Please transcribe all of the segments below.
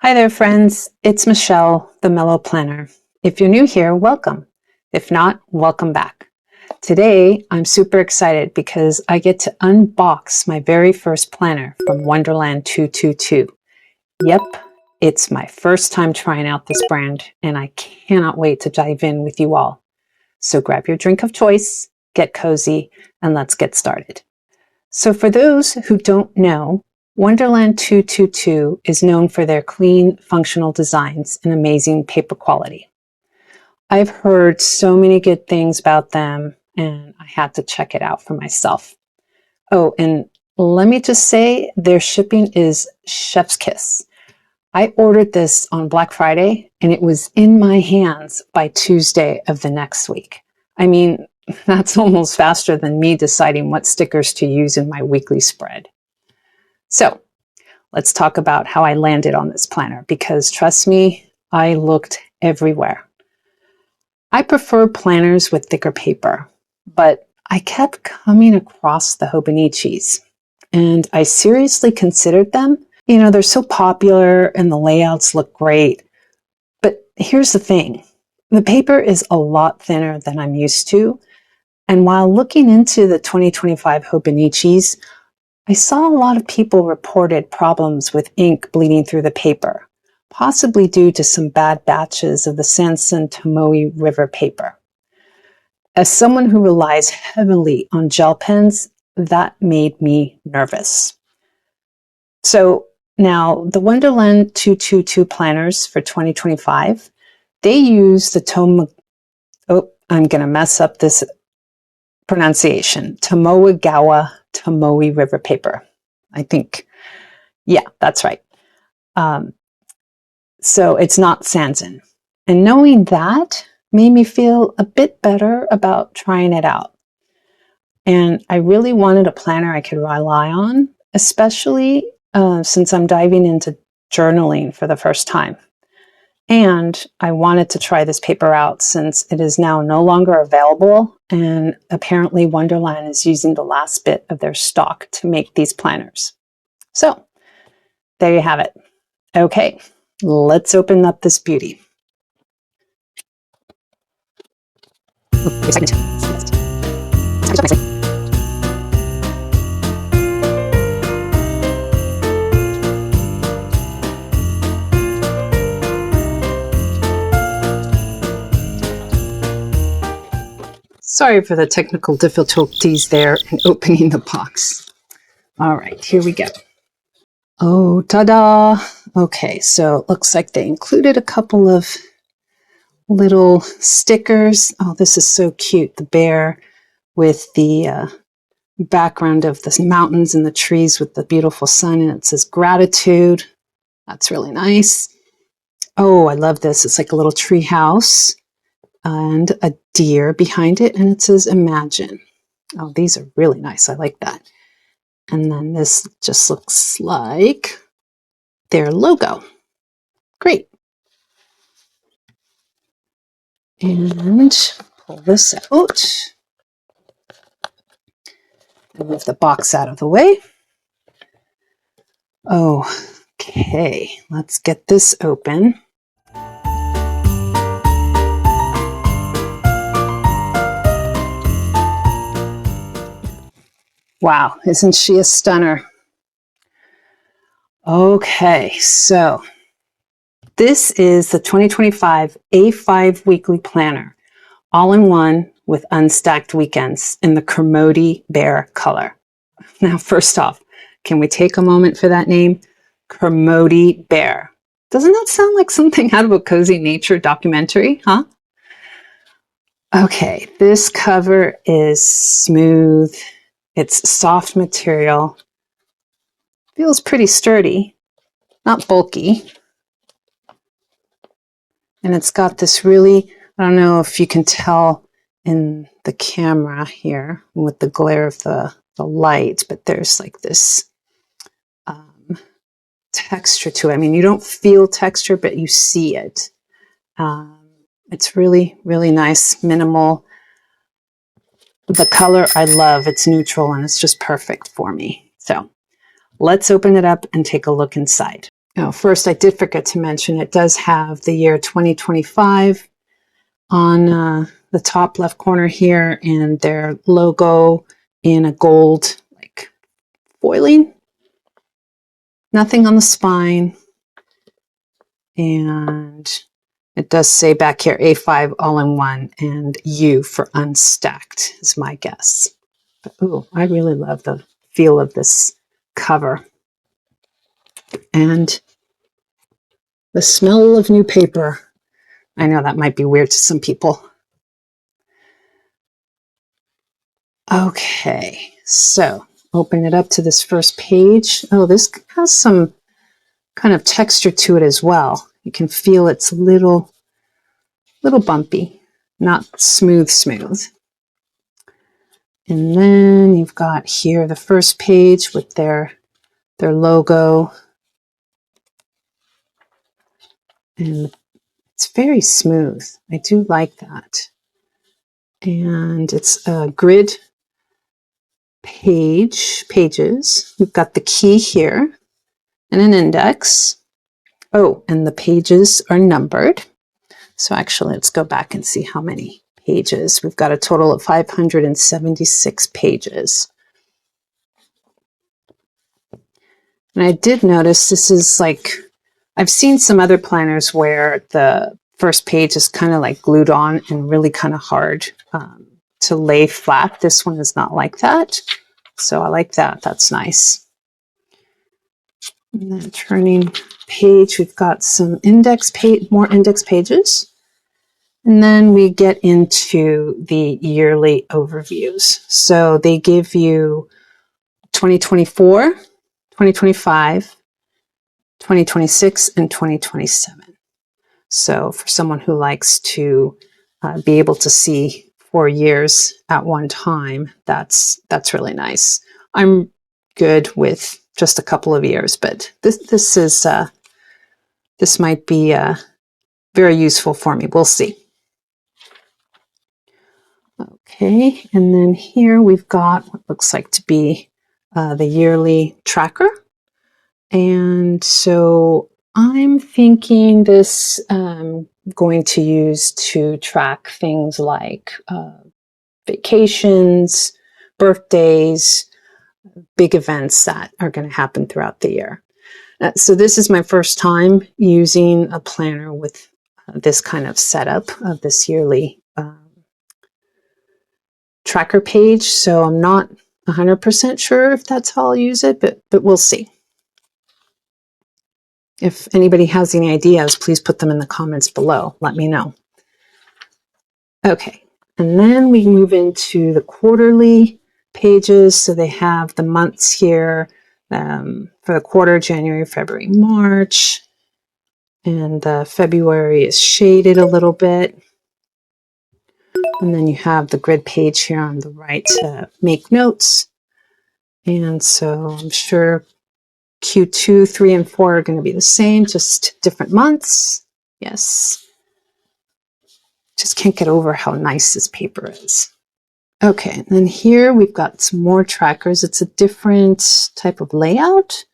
Hi there, friends. It's Michelle, the Mellow Planner. If you're new here, welcome. If not, welcome back. Today, I'm super excited because I get to unbox my very first planner from Wonderland 222. Yep, it's my first time trying out this brand, and I cannot wait to dive in with you all. So grab your drink of choice, get cozy, and let's get started. So for those who don't know, Wonderland 222 is known for their clean, functional designs and amazing paper quality. I've heard so many good things about them, and I had to check it out for myself. Oh, and let me just say, their shipping is chef's kiss. I ordered this on Black Friday, and it was in my hands by Tuesday of the next week. I mean, that's almost faster than me deciding what stickers to use in my weekly spread. So let's talk about how I landed on this planner, because trust me, I looked everywhere. I prefer planners with thicker paper, but I kept coming across the Hobonichis, and I seriously considered them. You know, they're so popular and the layouts look great. But here's the thing, the paper is a lot thinner than I'm used to. And while looking into the 2025 Hobonichis, I saw a lot of people reported problems with ink bleeding through the paper, possibly due to some bad batches of the Sanson Tomoe River paper. As someone who relies heavily on gel pens, that made me nervous. So now the Wonderland 222 planners for 2025, they use the I'm going to mess up this pronunciation, Tomoegawa Tomoe River paper. I think, yeah, that's right. So it's not Sanson. And knowing that made me feel a bit better about trying it out. And I really wanted a planner I could rely on, especially since I'm diving into journaling for the first time. And I wanted to try this paper out since it is now no longer available, and apparently Wonderland is using the last bit of their stock to make these planners. So there you have it. Okay, let's open up this beauty. Sorry for the technical difficulties there in opening the box. All right, here we go. Oh, ta-da! Okay, so it looks like they included a couple of little stickers. Oh, this is so cute. The bear with the background of the mountains and the trees with the beautiful sun, and it says gratitude. That's really nice. Oh, I love this. It's like a little tree house and a deer behind it, and it says imagine. Oh, these are really nice. I like that. And then this just looks like their logo. Great. And pull this out. And move the box out of the way. Okay, let's get this open. Wow, isn't she a stunner? Okay, so this is the 2025 A5 Weekly Planner, all in one with unstacked weekends in the Kermode Bear color. Now, first off, can we take a moment for that name? Kermode Bear. Doesn't that sound like something out of a cozy nature documentary, huh? Okay, this cover is smooth. It's soft material. Feels pretty sturdy, not bulky. And it's got this really, I don't know if you can tell in the camera here with the glare of the light, but there's like this texture to it. I mean, you don't feel texture, but you see it. It's really, really nice, minimal. The color I love, it's neutral and it's just perfect for me. So let's open it up and take a look inside. Oh, first, I did forget to mention it does have the year 2025 on the top left corner here, and their logo in a gold like foiling. Nothing on the spine, and it does say back here A5 all-in-one and U for unstacked is my guess. But, ooh, I really love the feel of this cover and the smell of new paper. I know that might be weird to some people. Okay, so open it up to this first page. Oh, this has some kind of texture to it as well. You can feel it's a little bumpy, not smooth. And then you've got here the first page with their logo. And it's very smooth. I do like that. And it's a grid pages. We've got the key here and an index. Oh, and the pages are numbered. So actually, let's go back and see how many pages. We've got a total of 576 pages. And I did notice this is like, I've seen some other planners where the first page is kind of like glued on and really kind of hard to lay flat. This one is not like that. So I like that. That's nice. And then turning page, we've got some more index pages. And then we get into the yearly overviews. So they give you 2024, 2025, 2026, and 2027. So for someone who likes to be able to see 4 years at one time, that's really nice. I'm good with just a couple of years, but this might be very useful for me. We'll see. Okay, and then here we've got what looks like to be the yearly tracker. And so I'm thinking this going to use to track things like vacations, birthdays, big events that are going to happen throughout the year. So this is my first time using a planner with this kind of setup of this yearly tracker page. So I'm not 100% sure if that's how I'll use it, but we'll see. If anybody has any ideas, please put them in the comments below. Let me know. Okay, and then we move into the quarterly pages. So they have the months here for the quarter, January, February, March. And February is shaded a little bit. And then you have the grid page here on the right to make notes. And so I'm sure Q2, 3, and 4 are going to be the same, just different months. Yes. Just can't get over how nice this paper is. Okay, and then here we've got some more trackers. It's a different type of layout.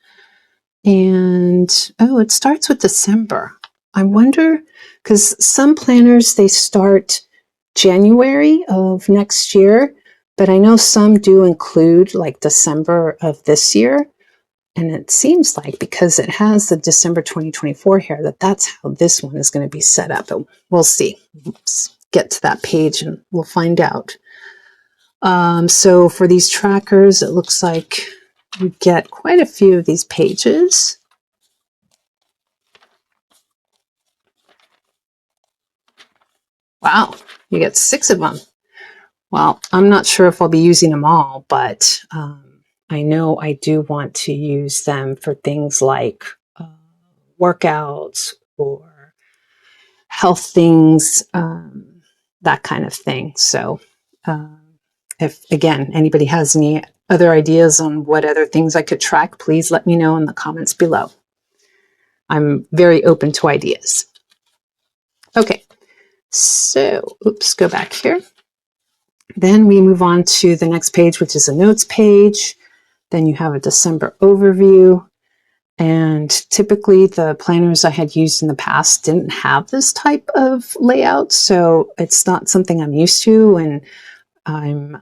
And, oh, it starts with December. I wonder, because some planners, they start January of next year, but I know some do include like December of this year. And it seems like because it has the December 2024 here, that's how this one is going to be set up. But we'll see. Let's get to that page and we'll find out. So for these trackers, it looks like you get quite a few of these pages. Wow, you get 6 of them. Well, I'm not sure if I'll be using them all, but I know I do want to use them for things like workouts or health things, that kind of thing. So if, again, anybody has any other ideas on what other things I could track, please let me know in the comments below. I'm very open to ideas. Okay, so, oops, go back here. Then we move on to the next page, which is a notes page. Then you have a December overview. And typically the planners I had used in the past didn't have this type of layout, so it's not something I'm used to, and I'm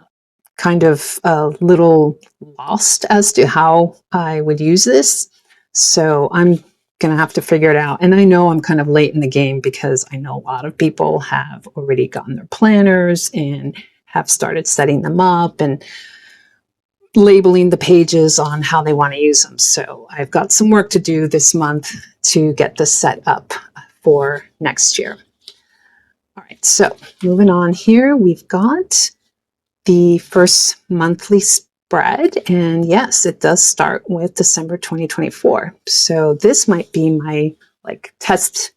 kind of a little lost as to how I would use this. So I'm gonna have to figure it out. And I know I'm kind of late in the game because I know a lot of people have already gotten their planners and have started setting them up and labeling the pages on how they want to use them. So I've got some work to do this month to get this set up for next year. All right, so moving on here, we've got the first monthly spread, and yes, it does start with December 2024. So this might be my like test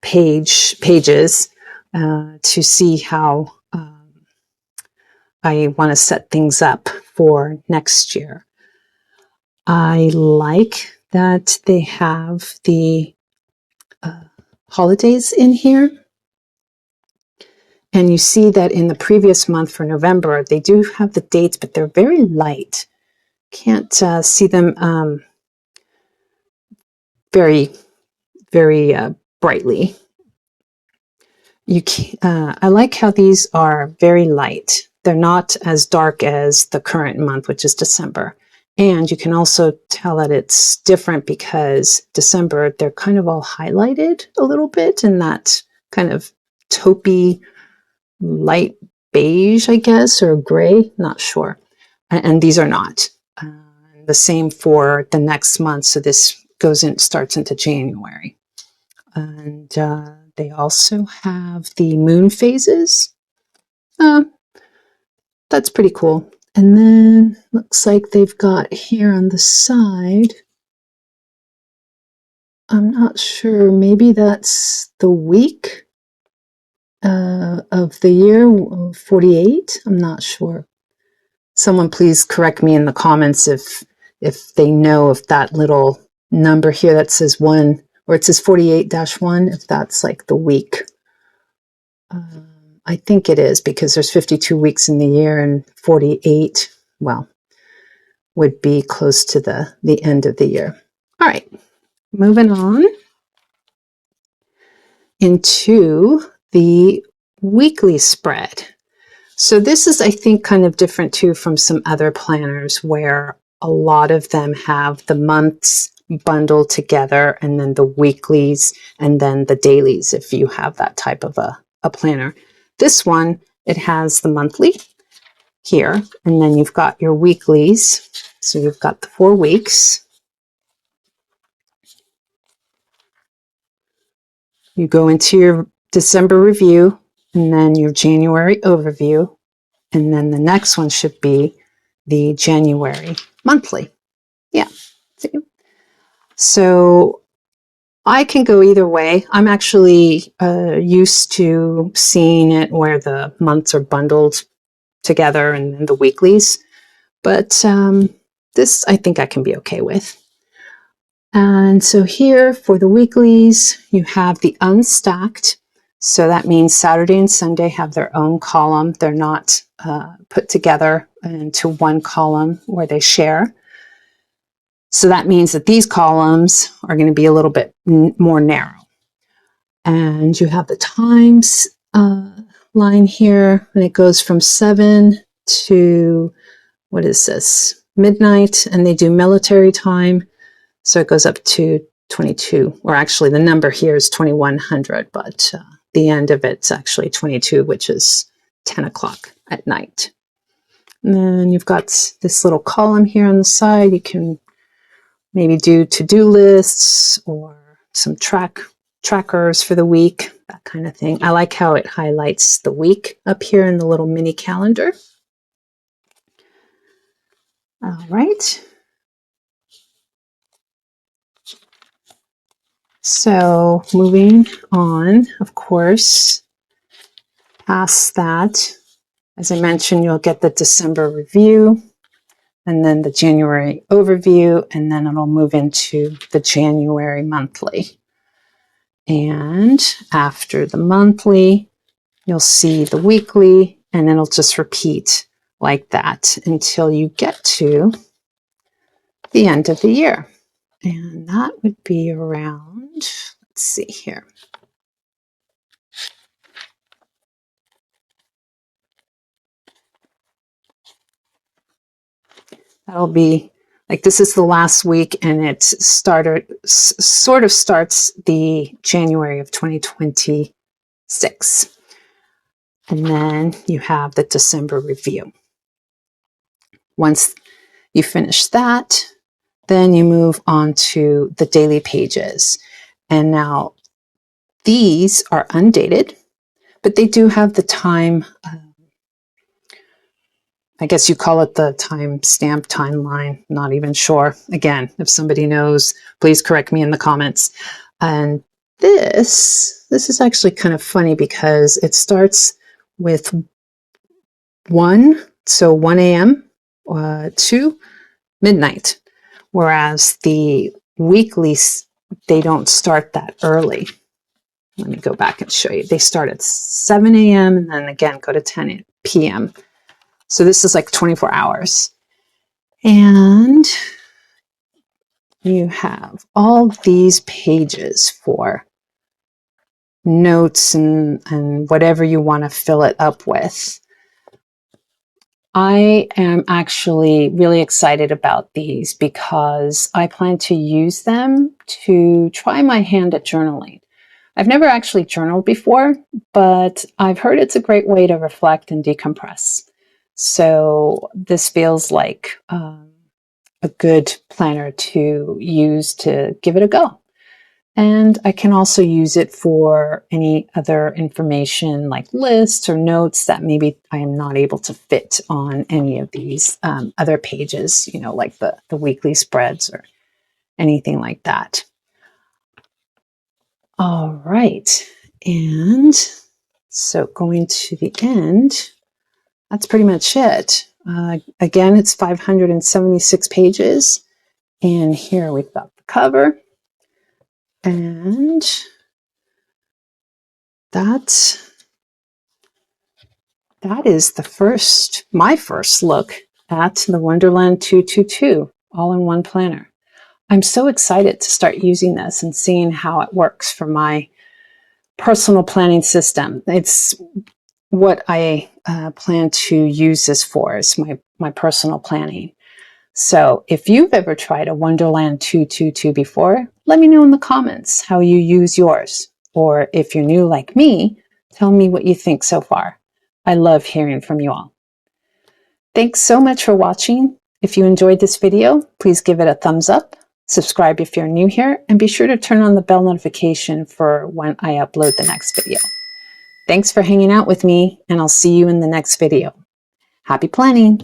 pages to see how I want to set things up for next year. I like that they have the holidays in here. And you see that in the previous month for November, they do have the dates, but they're very light. Can't see them very, very brightly. I like how these are very light. They're not as dark as the current month, which is December. And you can also tell that it's different because December, they're kind of all highlighted a little bit in that kind of taupey, light beige, I guess, or gray, not sure. And these are not. The same for the next month. So this starts into January. And they also have the moon phases. That's pretty cool. And then looks like they've got here on the side, I'm not sure, maybe that's the week of the year, 48. I'm not sure. Someone please correct me in the comments if they know if that little number here that says 1, or it says 48-1, if that's like the week. I think it is because there's 52 weeks in the year, and 48, well, would be close to the end of the year. All right, moving on into the weekly spread. So this is, I think, kind of different too from some other planners where a lot of them have the months bundled together and then the weeklies and then the dailies if you have that type of a planner. This one, it has the monthly here, and then you've got your weeklies. So you've got the 4 weeks. You go into your December review and then your January overview. And then the next one should be the January monthly. Yeah. So I can go either way. I'm actually used to seeing it where the months are bundled together and then the weeklies. But this I think I can be okay with. And so here for the weeklies, you have the unstacked. So that means Saturday and Sunday have their own column. They're not put together into one column where they share. So that means that these columns are going to be a little bit more narrow. And you have the times line here, and it goes from 7 to, what is this, midnight, and they do military time. So it goes up to 22, or actually the number here is 2100, but the end of it's actually 22, which is 10 o'clock at night. And then you've got this little column here on the side. You can maybe do to-do lists or some trackers for the week, that kind of thing. I like how it highlights the week up here in the little mini calendar. All right. So moving on, of course, past that, as I mentioned, you'll get the December review and then the January overview, and then it'll move into the January monthly. And after the monthly, you'll see the weekly, and it'll just repeat like that until you get to the end of the year. And that would be around, let's see here. That'll be like, this is the last week, and it sort of starts the January of 2026. And then you have the December review. Once you finish that, then you move on to the daily pages. And now these are undated, but they do have the time, I guess you call it the timestamp timeline, not even sure. Again, if somebody knows, please correct me in the comments. And this is actually kind of funny because it starts with 1 a.m. To midnight, whereas the weeklies, they don't start that early. Let me go back and show you. They start at 7 a.m. and then again go to 10 p.m. So this is like 24 hours. And you have all these pages for notes and whatever you want to fill it up with. I am actually really excited about these because I plan to use them to try my hand at journaling. I've never actually journaled before, but I've heard it's a great way to reflect and decompress. So this feels like a good planner to use to give it a go. And I can also use it for any other information like lists or notes that maybe I am not able to fit on any of these other pages, you know, like the weekly spreads or anything like that. All right. And so going to the end, that's pretty much it. Again, it's 576 pages. And here we've got the cover. And that is my first look at the Wonderland 222 all-in-one planner. I'm so excited to start using this and seeing how it works for my personal planning system. It's what I plan to use this for, is my personal planning. So if you've ever tried a Wonderland 222 before, let me know in the comments how you use yours. Or if you're new like me, tell me what you think so far. I love hearing from you all. Thanks so much for watching. If you enjoyed this video, please give it a thumbs up, subscribe if you're new here, and be sure to turn on the bell notification for when I upload the next video. Thanks for hanging out with me, and I'll see you in the next video. Happy planning!